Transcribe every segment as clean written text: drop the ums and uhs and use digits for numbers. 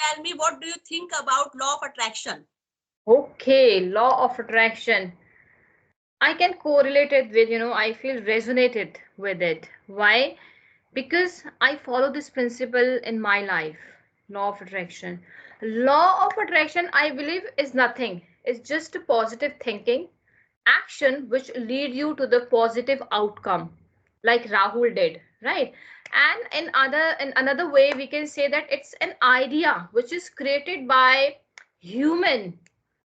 tell me, what do you think about law of attraction? Okay, law of attraction. I can correlate it with, I feel resonated with it. Why? Because I follow this principle in my life. Law of attraction. Law of attraction, I believe, is nothing. It's just a positive thinking, action which lead you to the positive outcome, like Rahul did, right? And in another way, we can say that it's an idea which is created by human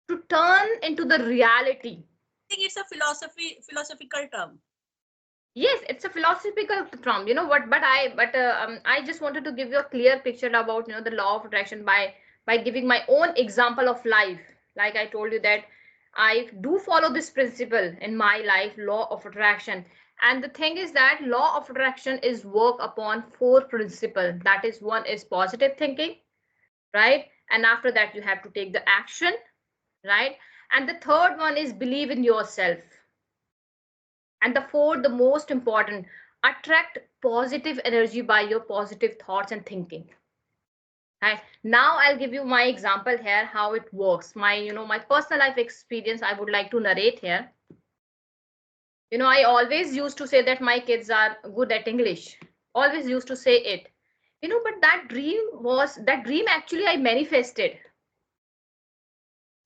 to turn into the reality. I think it's a philosophical term. Yes, it's a philosophical term. You know what? But I just wanted to give you a clear picture about the law of attraction by giving my own example of life. Like I told you that I do follow this principle in my life, law of attraction. And the thing is that law of attraction is work upon four principles. That is, one is positive thinking, right? And after that you have to take the action, right? And the third one is believe in yourself. And the fourth, the most important, attract positive energy by your positive thoughts and thinking. Right. Now I'll give you my example here, how it works. My personal life experience I would like to narrate here. I always used to say that my kids are good at English. Always used to say it. But that dream actually I manifested.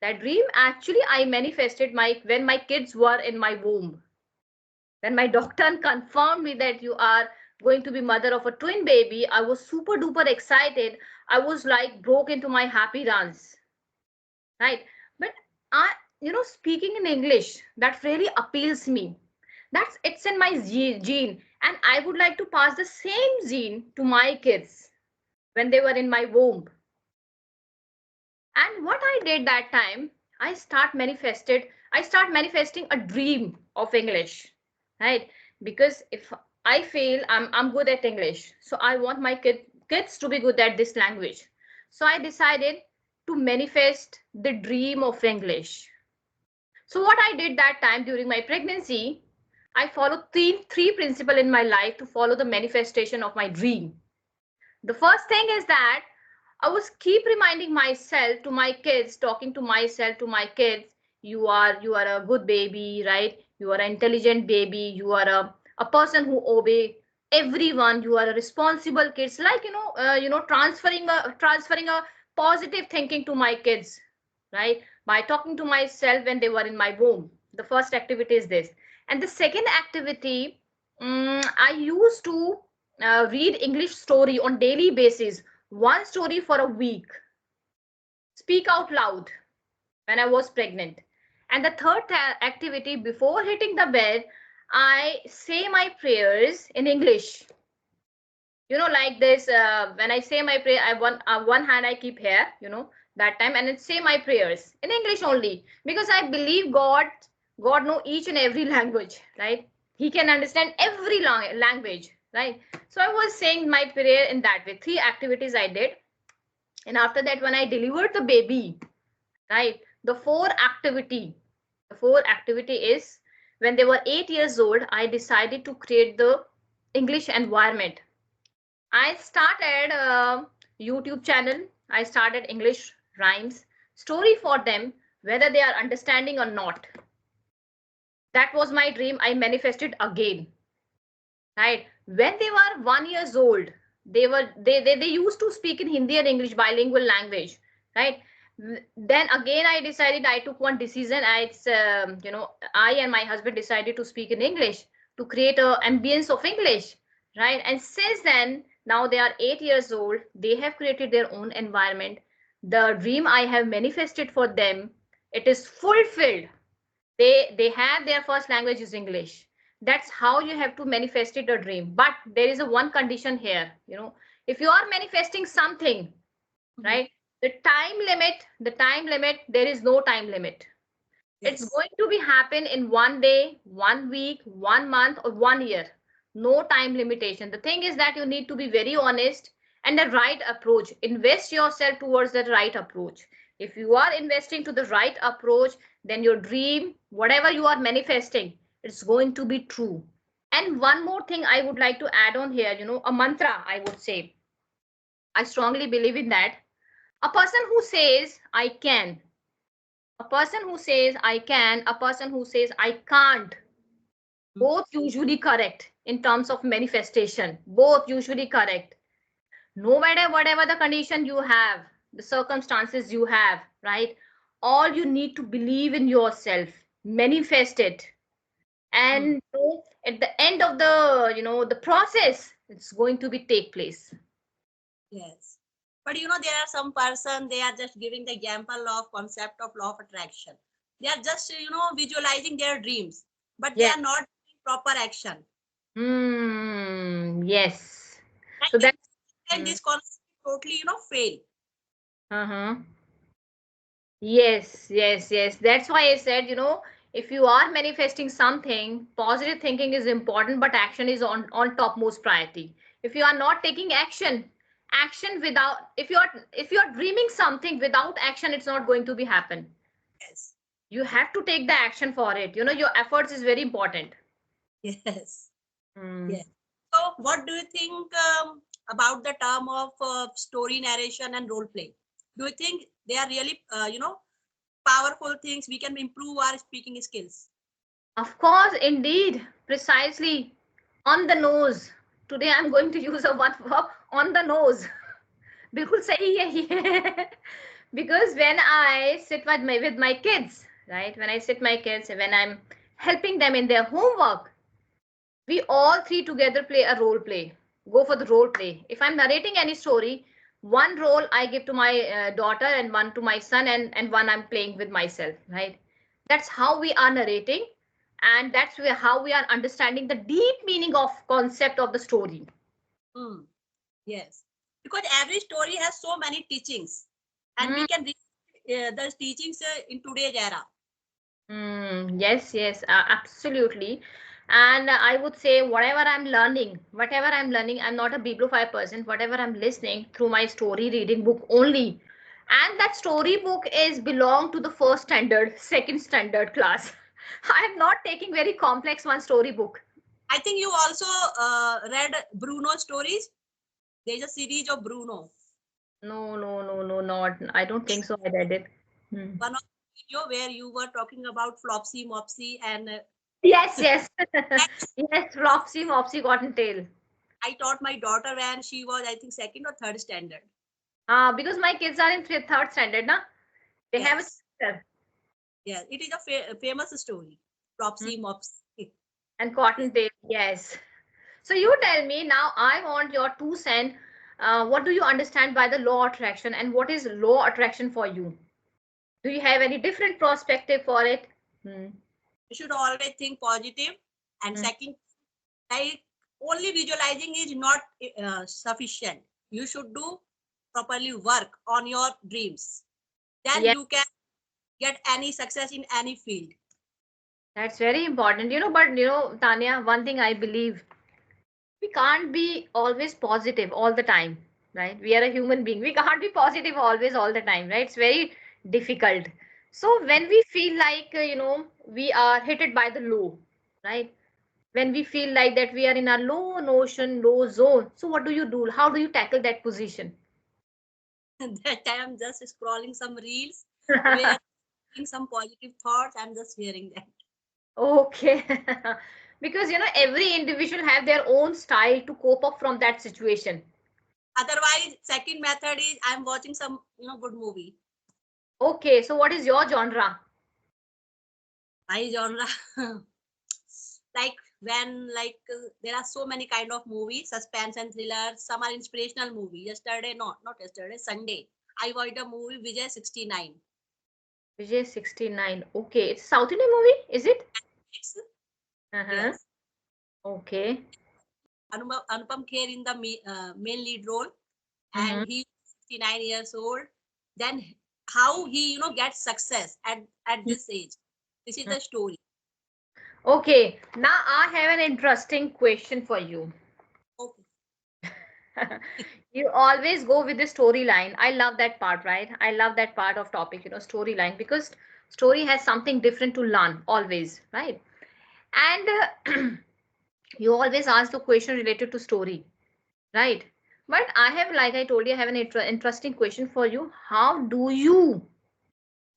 That dream actually I manifested when my kids were in my womb. When my doctor confirmed me that you are going to be mother of a twin baby, I was super duper excited. I was like broke into my happy dance, right? But I, speaking in English, that really appeals me. It's in my gene, and I would like to pass the same gene to my kids when they were in my womb. And what I did that time, I start manifesting a dream of English, right? Because if I feel I'm good at English, so I want my kids to be good at this language. So I decided to manifest the dream of English. So what I did that time during my pregnancy, I followed three principles in my life to follow the manifestation of my dream. The first thing is that I was keep reminding myself to my kids, talking to myself to my kids, you are a good baby, right? You are an intelligent baby, you are a person who obey everyone, you are a responsible kids, like transferring a positive thinking to my kids, right? By talking to myself when they were in my womb. The first activity is this. And the second activity, I used to read English story on daily basis, one story for a week, speak out loud when I was pregnant. And the third activity, before hitting the bed, I say my prayers in English. Like this, when I say my prayer, I one hand I keep here, that time, and then say my prayers in English only, because I believe God know each and every language, right? He can understand every language, right? So I was saying my prayer in that way. Three activities I did. And after that, when I delivered the baby, right, the four activity is, when they were 8 years old, I decided to create the English environment. I started a YouTube channel. I started English rhymes, story for them, whether they are understanding or not. That was my dream. I manifested again. Right. When they were 1 years old, they used to speak in Hindi and English, bilingual language. Right. Then again, I decided, I took one decision. I and my husband decided to speak in English to create a ambience of English. Right. And since then, now they are 8 years old. They have created their own environment. The dream I have manifested for them, it is fulfilled. They have their first language is English. That's how you have to manifest it a dream. But there is a one condition here. If you are manifesting something, Mhm. right, the time limit, there is no time limit. It's Yes. going to be happen in 1 day, 1 week, 1 month, or 1 year. No time limitation. The thing is that you need to be very honest and the right approach. Invest yourself towards the right approach. If you are investing to the right approach, then your dream, whatever you are manifesting, it's going to be true. And one more thing I would like to add on here, a mantra, I would say. I strongly believe in that. A person who says I can, a person who says I can, a person who says I can't, Hmm. both usually correct in terms of manifestation, both usually correct. No matter whatever the condition you have, the circumstances you have, right? All you need to believe in yourself, manifest it, Hmm. and at the end of the the process, it's going to be take place. Yes. But there are some person, they are just giving the example of concept of law of attraction. They are just, visualizing their dreams, but they Yes. are not doing proper action. Yes. And So that. this concept totally, fail. Uh-huh. Yes. That's why I said, if you are manifesting something, positive thinking is important, but action is on topmost priority. If you are not taking action without, if you're dreaming something without action, it's not going to be happen. Yes. You have to take the action for it. Your efforts is very important. Yes. Hmm. Yes. So, what do you think about the term of story narration and role play? Do you think they are really, powerful things we can improve our speaking skills? Of course, indeed, precisely on the nose. Today I'm going to use a one verb on the nose. बिल्कुल सही है ये. Because when I sit with my kids, right? When I sit my kids, when I'm helping them in their homework, we all three together play a role play. Go for the role play. If I'm narrating any story, one role I give to my daughter and one to my son, and one I'm playing with myself, right? That's how we are narrating, and that's how we are understanding the deep meaning of concept of the story. Hmm. Yes. Because every story has so many teachings, and Mm, we can read the teachings in today's era. yes, absolutely. And I would say whatever I'm learning, I'm not a bibliofile person. Whatever I'm listening through my story reading book only, and that story book is belong to the first standard, second standard class. I am not taking very complex one story book. I think you also read Bruno stories. There's a series of Bruno. No, not. I don't think so. I read it. Hmm. One of the video where you were talking about Flopsy, Mopsy, and Yes. Yes, Flopsy Mopsy Cottontail. I taught my daughter when she was, I think, second or third standard. Because my kids are in third standard, na? They have a Yes, chapter. yes, it is a famous story. Hmm. Flopsy, Mopsy. And Yes. Cottontail, yes. So you tell me now, I want your 2 cents. What do you understand by the law attraction, and what is law attraction for you? Do you have any different perspective for it? Hmm. You should always think positive. And Hmm. second, like only visualizing is not sufficient. You should do properly work on your dreams. Then Yeah, you can get any success in any field. that's very important. But Tanya, one thing I believe, we can't be always positive all the time, right? We are a human being. We can't be positive always all the time, right? It's very difficult. So when we feel like we are hit by the low, right? When we feel like that we are in a low notion, low zone, so what do? How do you tackle that position? That time I'm just scrolling some reels where some positive thoughts. I'm just hearing that. Okay. Because every individual have their own style to cope up from that situation. Otherwise, second method is I'm watching some good movie. Okay, so what is your genre? My genre, like when there are so many kind of movies, suspense and thriller. Some are inspirational movie. Yesterday, not yesterday, Sunday, I watched a movie Vijay 69. Vijay 69. Okay, it's South Indian movie, is it? It's, Uh-huh. yes, Okay. Anupam Kher in the main lead role, and Mm-hmm. he's 69 years old. Then how he gets success at this age. This is the story. Okay, now I have an interesting question for you. Okay. You always go with the storyline. I love that part, right? I love that part of topic, storyline, because story has something different to learn always, right? And you always ask the question related to story, right? But I have, like I told you, I have an interesting question for you. How do you Hmm.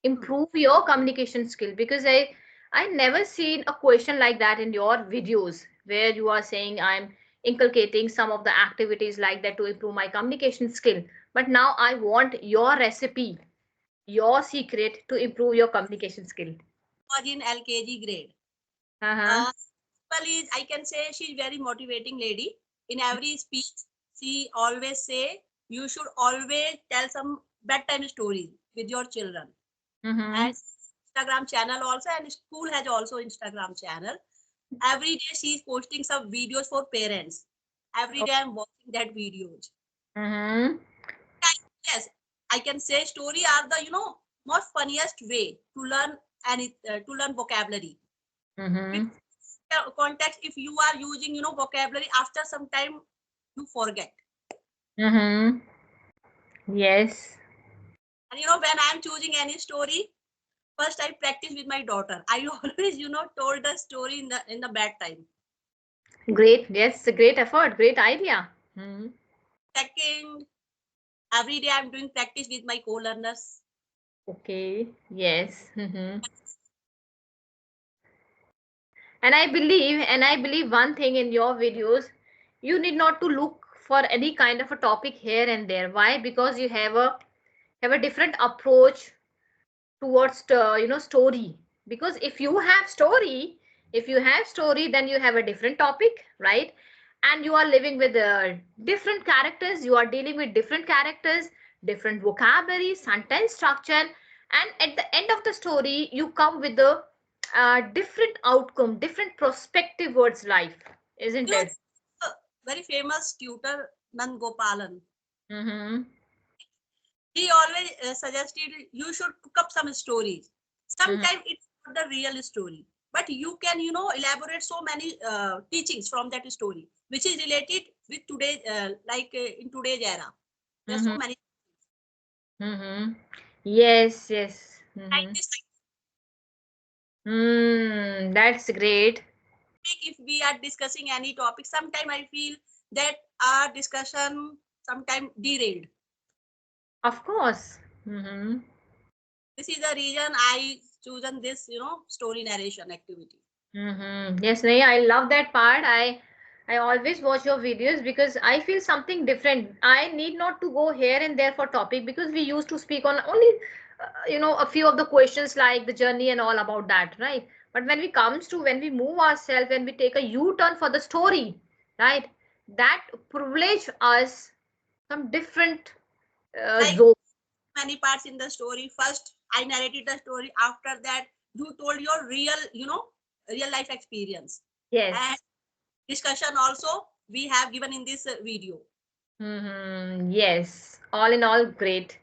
improve your communication skill? Because I never seen a question like that in your videos where you are saying I'm inculcating some of the activities like that to improve my communication skill. But now I want your recipe, your secret to improve your communication skill. Was in LKG grade. Uh-huh. Uh, well, is I can say she's very motivating lady. In every speech, she always say you should always tell some bedtime stories with your children. Mm-hmm. And Instagram channel also, and school has also Instagram channel. Every day she is posting some videos for parents. Every day I'm watching that videos. Mm-hmm. Yes, I can say story are the most funniest way to learn any to learn vocabulary. With Mm-hmm. context, if you are using vocabulary, after some time you forget. Mm-hmm. Yes. And when I'm choosing any story, first I practice with my daughter. I always told the story in the bad time. Great. Yes, a great effort, great idea. Mm-hmm. Second, every day I'm doing practice with my co-learners. Okay. Yes. Mm-hmm. And I believe one thing in your videos, you need not to look for any kind of a topic here and there. Why? Because you have a different approach towards story. Because if you have story, then you have a different topic, right? And you are living with different characters, you are dealing with different characters, different vocabulary, sentence structure, and at the end of the story you come with the different outcome, different perspective towards life, isn't You know, it? a very famous tutor Nand Gopalan. Mm-hmm. He always suggested you should cook up some stories. Mm-hmm. Sometimes it's not the real story, but you can elaborate so many teachings from that story, which is related with today, in today's era. There's so Mm-hmm. many. Mm-hmm. Yes, yes. Like Mm-hmm. this That's great. topic, if we are discussing any topic, sometimes I feel that our discussion sometimes derailed. Of course. Mm-hmm. This is the reason I chosen this, story narration activity. Mm-hmm. Yes, Nahi, I love that part. I always watch your videos because I feel something different. I need not to go here and there for topic because we used to speak on only a few of the questions like the journey and all about that, right? But when we move ourselves, when we take a U-turn for the story, right? That privilege us some different Like zone. many parts in the story. First, I narrated the story. After that, you told your real life experience. And Yes. discussion also we have given in this video. Yes. All in all, great.